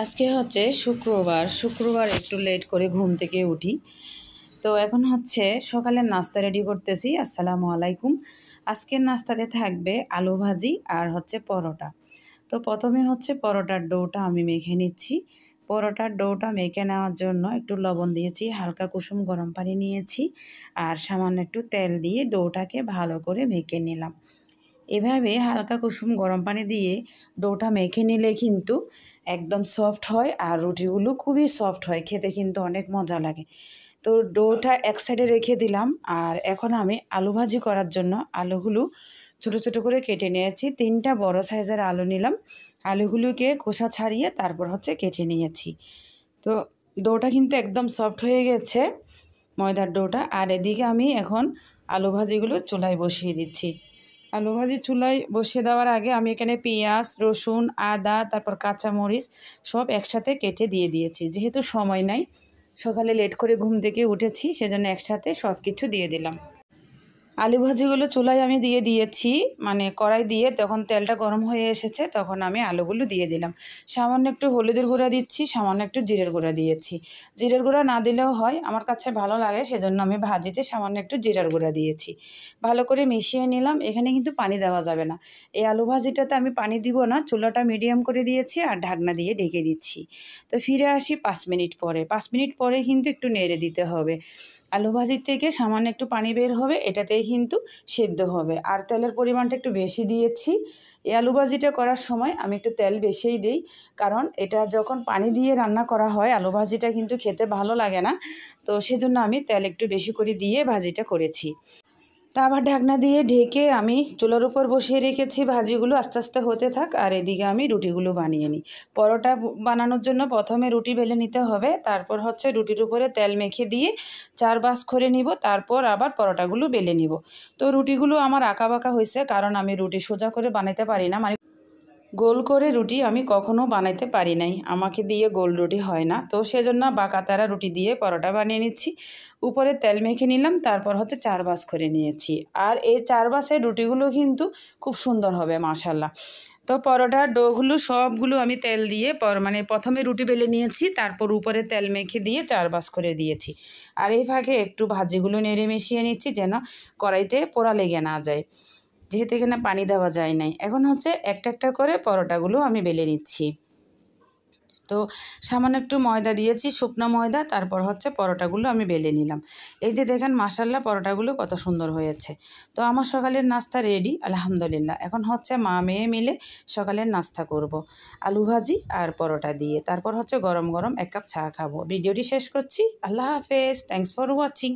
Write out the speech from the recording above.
আজকে হচ্ছে শুক্রবার একটু লেট করে ঘুম থেকে উঠি। তো এখন হচ্ছে সকালের নাস্তা রেডি করতেছি। আসসালামু আলাইকুম। আজকের নাস্তাতে থাকবে আলু ভাজি আর হচ্ছে পরোটা। তো প্রথমে হচ্ছে পরোটার ডোটা আমি মেখে নিচ্ছি। পরোটার ডোটা মেখে নেওয়ার জন্য একটু লবণ দিয়েছি, হালকা কুসুম গরম পানি নিয়েছি আর সামান্য একটু তেল দিয়ে ডোটাকে ভালো করে মেখে নিলাম। এভাবে হালকা কুসুম গরম পানি দিয়ে ডোটা মেখে নিলে কিন্তু একদম সফট হয় আর রুটিগুলো খুবই সফট হয়, খেতে কিন্তু অনেক মজা লাগে। তো ডোটা এক সাইডে রেখে দিলাম। আর এখন আমি আলু ভাজি করার জন্য আলুগুলো ছোটো ছোটো করে কেটে নিয়েছি। 3টা বড় সাইজের আলু নিলাম। আলুগুলোকে খোসা ছাড়িয়ে তারপর হচ্ছে কেটে নিয়েছি। তো ডোটা কিন্তু একদম সফট হয়ে গেছে, ময়দার ডোটা। আর এদিকে আমি এখন আলু ভাজিগুলো চুলায় বসিয়ে দিচ্ছি। আলু ভাজি চুলায় বসিয়ে দেওয়ার আগে আমি এখানে পেঁয়াজ, রসুন, আদা, তারপর কাঁচামরিচ সব একসাথে কেটে দিয়ে দিয়েছি। যেহেতু সময় নাই, সকালে লেট করে ঘুম থেকে উঠেছি, সেজন্য একসাথে সব কিছু দিয়ে দিলাম। আলু ভাজিগুলো চুলায় আমি দিয়ে দিয়েছি, মানে কড়াই দিয়ে তখন তেলটা গরম হয়ে এসেছে, তখন আমি আলুগুলো দিয়ে দিলাম। সামান্য একটু হলুদের গুঁড়া দিচ্ছি, সামান্য একটু জিরের গুঁড়া দিয়েছি। জিরের গুঁড়া না দিলেও হয়, আমার কাছে ভালো লাগে, সেজন্য আমি ভাজিতে সামান্য একটু জিরার গুঁড়া দিয়েছি। ভালো করে মিশিয়ে নিলাম। এখানে কিন্তু পানি দেওয়া যাবে না। এই আলু ভাজিটাতে আমি পানি দিব না, চুলাটা মিডিয়াম করে দিয়েছি আর ঢাকনা দিয়ে ঢেকে দিচ্ছি। তো ফিরে আসি 5 মিনিট পরে। 5 মিনিট পরে কিন্তু একটু নেড়ে দিতে হবে। আলু ভাজির থেকে সামান্য একটু পানি বের হবে, এটাতেই কিন্তু সেদ্ধ হবে। আর তেলের পরিমাণটা একটু বেশি দিয়েছি। এই আলু ভাজিটা করার সময় আমি একটু তেল বেশিই দিই, কারণ এটা যখন পানি দিয়ে রান্না করা হয় আলু ভাজিটা কিন্তু খেতে ভালো লাগে না। তো সেজন্য আমি তেল একটু বেশি করে দিয়ে ভাজিটা করেছি। তা আবার ঢাকনা দিয়ে ঢেকে আমি চুলার উপর বসিয়ে রেখেছি। ভাজিগুলো আস্তে আস্তে হতে থাক আর এদিকে আমি রুটিগুলো বানিয়ে নিই। পরোটা বানানোর জন্য প্রথমে রুটি বেলে নিতে হবে, তারপর হচ্ছে রুটির উপরে তেল মেখে দিয়ে 4 ভাঁজ করে নিব, তারপর আবার পরোটাগুলো বেলে নিব। তো রুটিগুলো আমার আঁকা বাঁকা হয়েছে, কারণ আমি রুটি সোজা করে বানাতে পারি না, মানে গোল করে রুটি আমি কখনো বানাইতে পারি নাই, আমাকে দিয়ে গোল রুটি হয় না। তো সেজন্য বাঁকাতারা রুটি দিয়ে পরোটা বানিয়ে নিচ্ছি। উপরে তেল মেখে নিলাম, তারপর হচ্ছে 4 ভাঁজ করে নিয়েছি। আর এই 4 ভাঁজের রুটিগুলো কিন্তু খুব সুন্দর হবে মাশাল্লাহ। তো পরোটার ডোগুলো সবগুলো আমি তেল দিয়ে মানে প্রথমে রুটি বেলে নিয়েছি, তারপর উপরে তেল মেখে দিয়ে 4 ভাঁজ করে দিয়েছি। আর এই ফাঁকে একটু ভাজিগুলো নেড়ে মিশিয়ে নিচ্ছি, যেন কড়াইতে পোড়া লেগে না যায়, যেহেতু এখানে পানি দেওয়া যায় নাই। এখন হচ্ছে একটা একটা করে পরোটাগুলো আমি বেলে নিচ্ছি। তো সামান্য একটু ময়দা দিয়েছি, শুকনো ময়দা, তারপর হচ্ছে পরোটাগুলো আমি বেলে নিলাম। এই যে দেখেন মাশাল্লাহ পরোটাগুলো কত সুন্দর হয়েছে। তো আমার সকালের নাস্তা রেডি আলহামদুলিল্লাহ। এখন হচ্ছে মা মেয়ে মিলে সকালের নাস্তা করব আলু ভাজি আর পরোটা দিয়ে। তারপর হচ্ছে গরম গরম 1 কাপ চা খাবো। ভিডিওটি শেষ করছি। আল্লাহ হাফেজ। Thanks for watching.